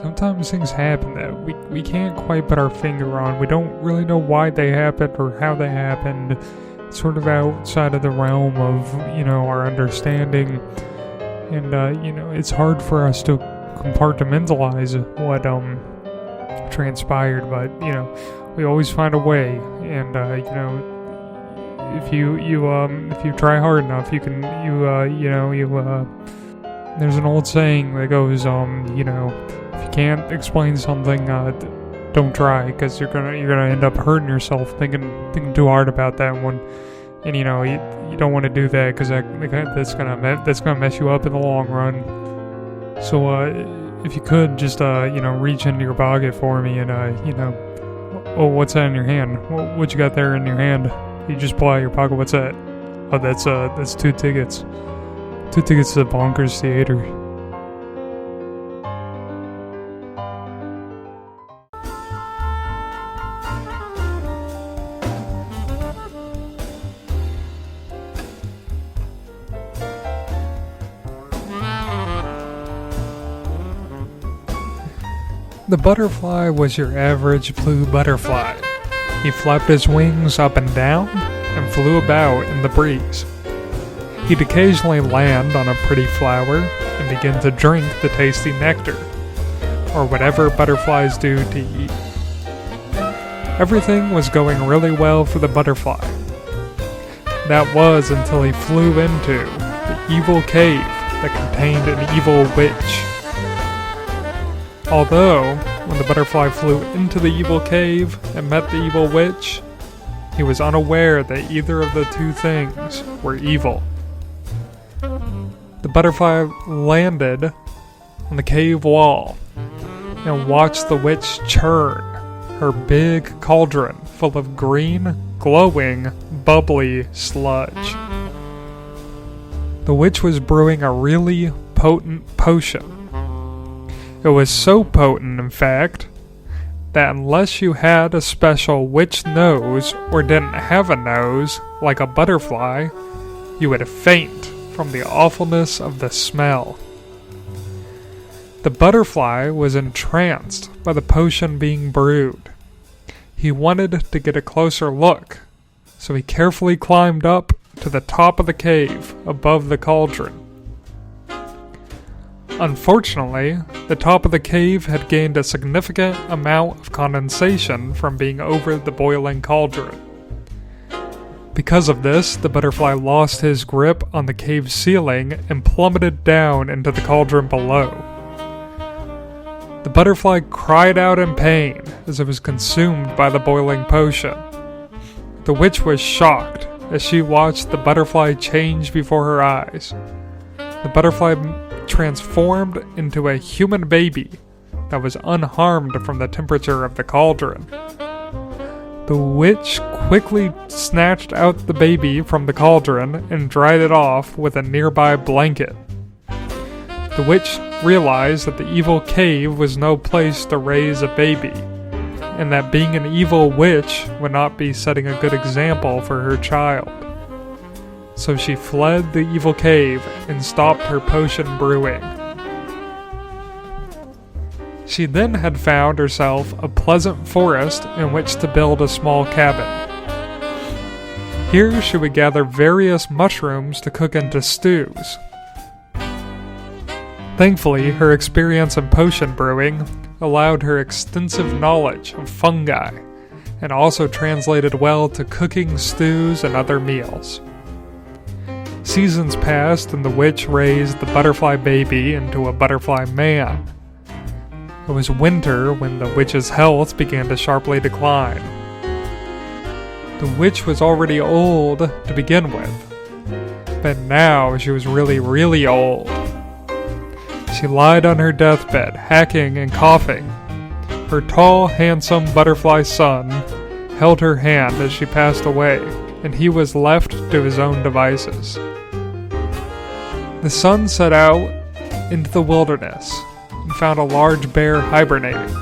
Sometimes things happen that we can't quite put our finger on. We don't really know why they happened or how they happened. It's sort of outside of the realm of, our understanding. And, it's hard for us to compartmentalize what transpired, but, we always find a way. And, if you try hard enough, there's an old saying that goes, if you can't explain something, don't try, because you're gonna end up hurting yourself thinking too hard about that one, and you don't want to do that because that's gonna mess you up in the long run. So if you could just reach into your pocket for me and oh, what's that in your hand? What you got there in your hand? You just pull out your pocket. What's that? Oh, that's 2 tickets. 2 tickets to the Bonkers Theater. The butterfly was your average blue butterfly. He flapped his wings up and down and flew about in the breeze. He'd occasionally land on a pretty flower and begin to drink the tasty nectar, or whatever butterflies do to eat. Everything was going really well for the butterfly. That was until he flew into the evil cave that contained an evil witch. Although, when the butterfly flew into the evil cave and met the evil witch, he was unaware that either of the two things were evil. The butterfly landed on the cave wall and watched the witch churn her big cauldron full of green, glowing, bubbly sludge. The witch was brewing a really potent potion. It was so potent, in fact, that unless you had a special witch nose or didn't have a nose, like a butterfly, you would faint from the awfulness of the smell. The butterfly was entranced by the potion being brewed. He wanted to get a closer look, so he carefully climbed up to the top of the cave above the cauldron. Unfortunately, the top of the cave had gained a significant amount of condensation from being over the boiling cauldron. Because of this, the butterfly lost his grip on the cave ceiling and plummeted down into the cauldron below. The butterfly cried out in pain as it was consumed by the boiling potion. The witch was shocked as she watched the butterfly change before her eyes. The butterfly transformed into a human baby that was unharmed from the temperature of the cauldron. The witch quickly snatched out the baby from the cauldron and dried it off with a nearby blanket. The witch realized that the evil cave was no place to raise a baby, and that being an evil witch would not be setting a good example for her child. So she fled the evil cave and stopped her potion brewing. She then had found herself a pleasant forest in which to build a small cabin. Here she would gather various mushrooms to cook into stews. Thankfully, her experience in potion brewing allowed her extensive knowledge of fungi, and also translated well to cooking stews and other meals. Seasons passed and the witch raised the butterfly baby into a butterfly man. It was winter when the witch's health began to sharply decline. The witch was already old to begin with, but now she was really, really old. She lied on her deathbed, hacking and coughing. Her tall, handsome butterfly son held her hand as she passed away, and he was left to his own devices. The son set out into the wilderness and found a large bear hibernating.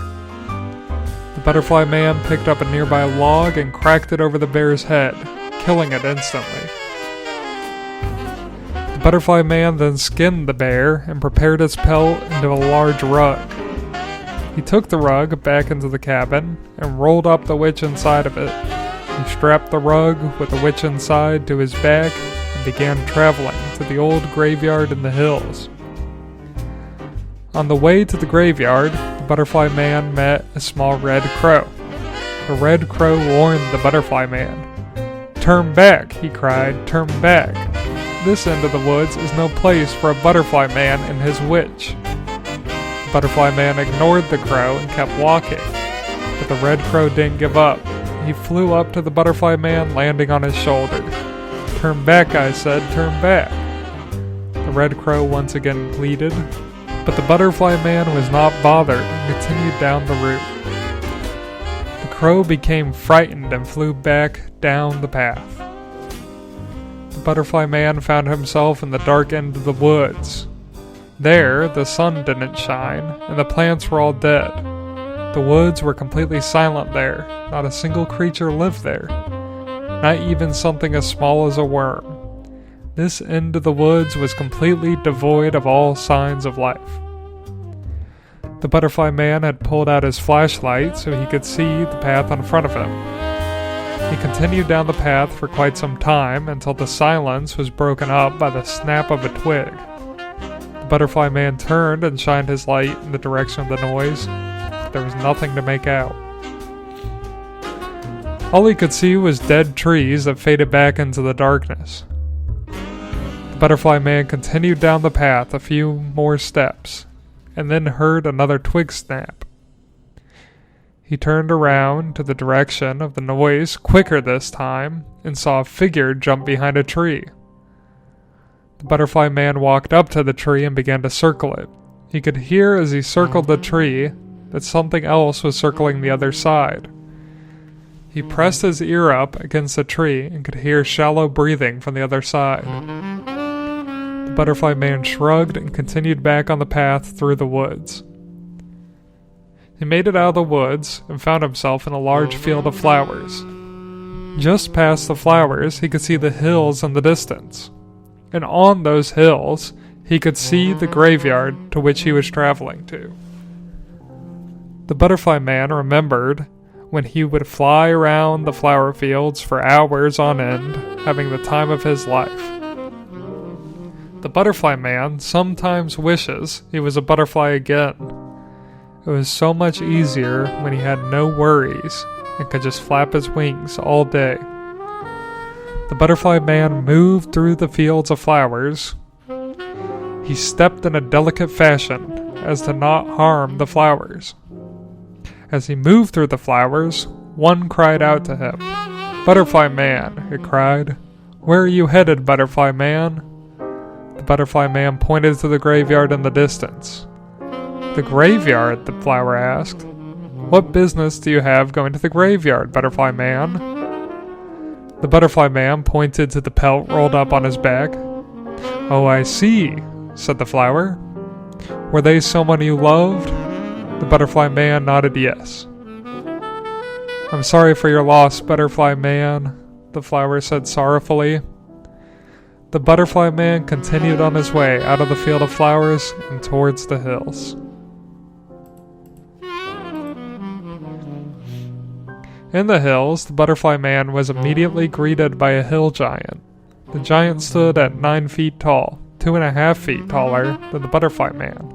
The butterfly man picked up a nearby log and cracked it over the bear's head, killing it instantly. The The butterfly man then skinned the bear and prepared its pelt into a large rug. He took the rug back into the cabin and rolled up the witch inside of it. He strapped the rug with the witch inside to his back and began traveling to the old graveyard in the hills. On the way to the graveyard, the butterfly man met a small red crow. The red crow warned the butterfly man. "Turn back," he cried, "turn back. This end of the woods is no place for a butterfly man and his witch." The butterfly man ignored the crow and kept walking, but the red crow didn't give up. He flew up to the butterfly man, landing on his shoulder. "Turn back," I said, "turn back." The red crow once again pleaded, but the butterfly man was not bothered and continued down the route. The crow became frightened and flew back down the path. The butterfly man found himself in the dark end of the woods. There, the sun didn't shine, and the plants were all dead. The woods were completely silent there. Not a single creature lived there. Not even something as small as a worm. This end of the woods was completely devoid of all signs of life. The butterfly man had pulled out his flashlight so he could see the path in front of him. He continued down the path for quite some time until the silence was broken up by the snap of a twig. The butterfly man turned and shined his light in the direction of the noise. There was nothing to make out. All he could see was dead trees that faded back into the darkness. The butterfly man continued down the path a few more steps, and then heard another twig snap. He turned around to the direction of the noise quicker this time, and saw a figure jump behind a tree. The butterfly man walked up to the tree and began to circle it. He could hear as he circled the tree that something else was circling the other side. He pressed his ear up against the tree and could hear shallow breathing from the other side. The butterfly man shrugged and continued back on the path through the woods. He made it out of the woods and found himself in a large field of flowers. Just past the flowers, he could see the hills in the distance. And on those hills, he could see the graveyard to which he was traveling to. The butterfly man remembered when he would fly around the flower fields for hours on end, having the time of his life. The butterfly man sometimes wishes he was a butterfly again. It was so much easier when he had no worries and could just flap his wings all day. The butterfly man moved through the fields of flowers. He stepped in a delicate fashion as to not harm the flowers. As he moved through the flowers, one cried out to him. "Butterfly man," it cried. "Where are you headed, butterfly man?" The butterfly man pointed to the graveyard in the distance. "The graveyard?" the flower asked. "What business do you have going to the graveyard, butterfly man?" The butterfly man pointed to the pelt rolled up on his back. "Oh, I see," said the flower. "Were they someone you loved?" The butterfly man nodded yes. "I'm sorry for your loss, butterfly man," the flower said sorrowfully. The butterfly man continued on his way out of the field of flowers and towards the hills. In the hills, the butterfly man was immediately greeted by a hill giant. The giant stood at 9 feet tall, 2.5 feet taller than the butterfly man.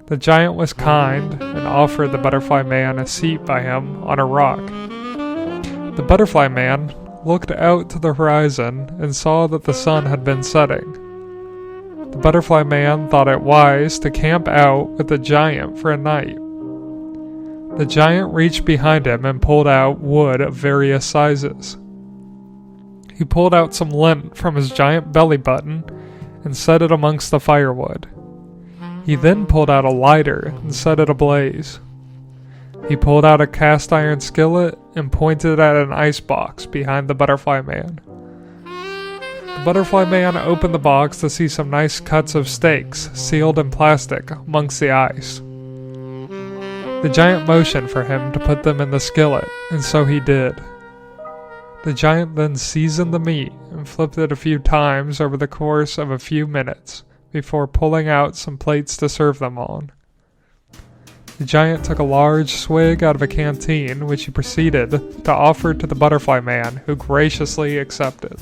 The giant was kind and offered the butterfly man a seat by him on a rock. The butterfly man looked out to the horizon and saw that the sun had been setting. The butterfly man thought it wise to camp out with the giant for a night. The giant reached behind him and pulled out wood of various sizes. He pulled out some lint from his giant belly button and set it amongst the firewood. He then pulled out a lighter and set it ablaze. He pulled out a cast iron skillet and pointed at an ice box behind the butterfly man. The butterfly man opened the box to see some nice cuts of steaks sealed in plastic amongst the ice. The giant motioned for him to put them in the skillet, and so he did. The giant then seasoned the meat and flipped it a few times over the course of a few minutes before pulling out some plates to serve them on. The giant took a large swig out of a canteen, which he proceeded to offer to the butterfly man, who graciously accepted.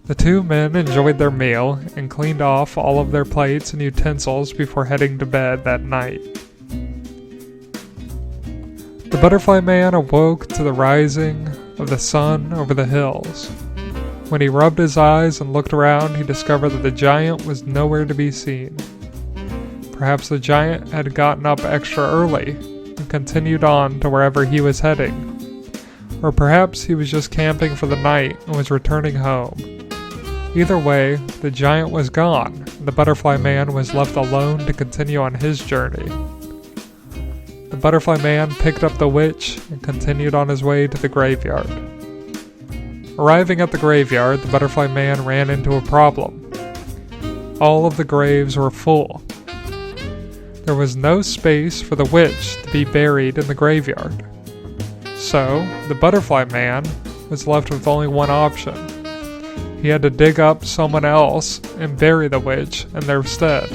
The two men enjoyed their meal and cleaned off all of their plates and utensils before heading to bed that night. The butterfly man awoke to the rising of the sun over the hills. When he rubbed his eyes and looked around, he discovered that the giant was nowhere to be seen. Perhaps the giant had gotten up extra early and continued on to wherever he was heading. Or perhaps he was just camping for the night and was returning home. Either way, the giant was gone, and the butterfly man was left alone to continue on his journey. The butterfly man picked up the witch and continued on his way to the graveyard. Arriving at the graveyard, the butterfly man ran into a problem. All of the graves were full. There was no space for the witch to be buried in the graveyard. So, the butterfly man was left with only one option. He had to dig up someone else and bury the witch in their stead.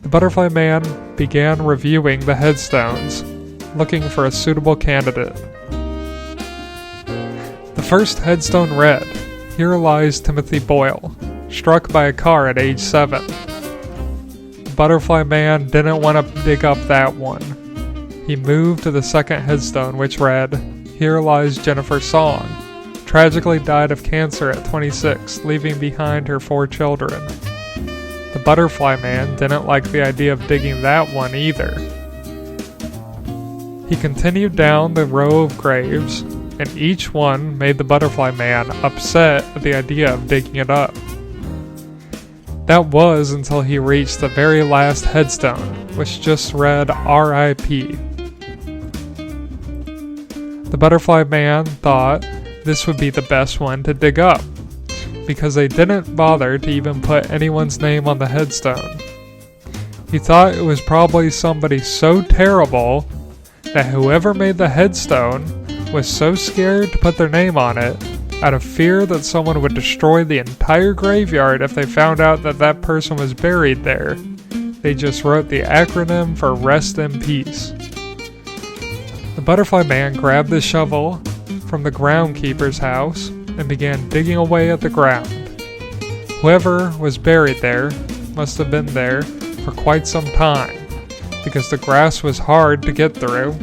The butterfly man began reviewing the headstones, looking for a suitable candidate. The first headstone read, "Here lies Timothy Boyle, struck by a car at age 7. The butterfly man didn't want to dig up that one. He moved to the second headstone, which read, "Here lies Jennifer Song, tragically died of cancer at 26, leaving behind her 4 children. The butterfly man didn't like the idea of digging that one either. He continued down the row of graves, and each one made the butterfly man upset at the idea of digging it up. That was until he reached the very last headstone, which just read R.I.P. The butterfly man thought this would be the best one to dig up, because they didn't bother to even put anyone's name on the headstone. He thought it was probably somebody so terrible that whoever made the headstone was so scared to put their name on it, out of fear that someone would destroy the entire graveyard if they found out that that person was buried there. They just wrote the acronym for Rest in Peace. The butterfly man grabbed the shovel from the groundkeeper's house and began digging away at the ground. Whoever was buried there must have been there for quite some time, because the grass was hard to get through,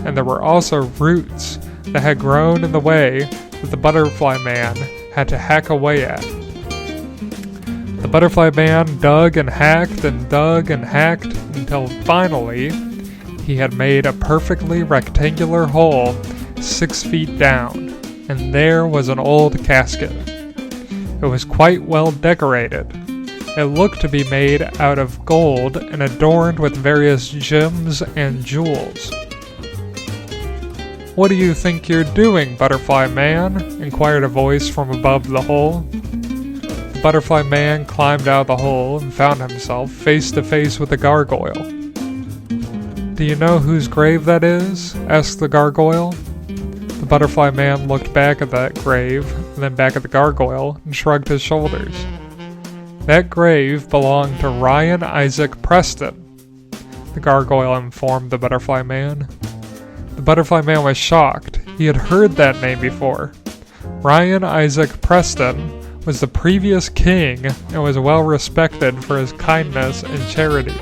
and there were also roots that had grown in the way that the butterfly man had to hack away at. The butterfly man dug and hacked until finally he had made a perfectly rectangular hole 6 feet down, and there was an old casket. It was quite well decorated. It looked to be made out of gold and adorned with various gems and jewels. "What do you think you're doing, butterfly man?" inquired a voice from above the hole. The butterfly man climbed out of the hole and found himself face to face with the gargoyle. "Do you know whose grave that is?" asked the gargoyle. The butterfly man looked back at that grave, and then back at the gargoyle, and shrugged his shoulders. "That grave belonged to Ryan Isaac Preston," the gargoyle informed the butterfly man. The butterfly man was shocked. He had heard that name before. Ryan Isaac Preston was the previous king and was well respected for his kindness and charity.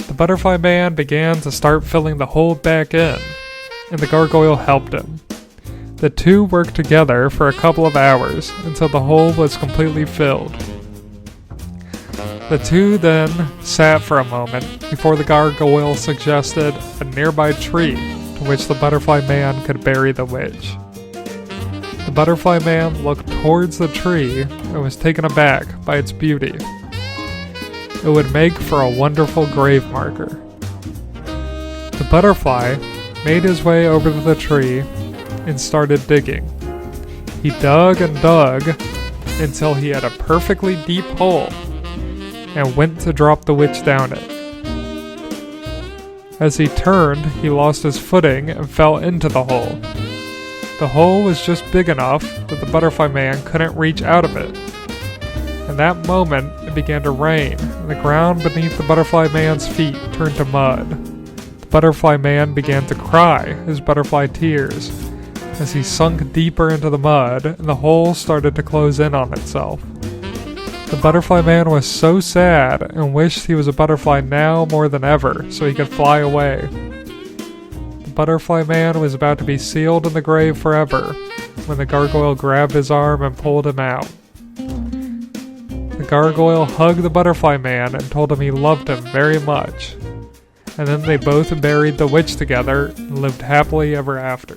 The butterfly man began to start filling the hole back in, and the gargoyle helped him. The two worked together for a couple of hours until the hole was completely filled. The two then sat for a moment before the gargoyle suggested a nearby tree to which the butterfly man could bury the witch. The butterfly man looked towards the tree and was taken aback by its beauty. It would make for a wonderful grave marker. The butterfly made his way over to the tree and started digging. He dug and dug until he had a perfectly deep hole and went to drop the witch down it. As he turned, he lost his footing and fell into the hole. The hole was just big enough that the butterfly man couldn't reach out of it. In that moment, it began to rain, and the ground beneath the butterfly man's feet turned to mud. The butterfly man began to cry his butterfly tears as he sunk deeper into the mud and the hole started to close in on itself. The butterfly man was so sad and wished he was a butterfly now more than ever so he could fly away. The butterfly man was about to be sealed in the grave forever when the gargoyle grabbed his arm and pulled him out. The gargoyle hugged the butterfly man and told him he loved him very much. And then they both buried the witch together and lived happily ever after.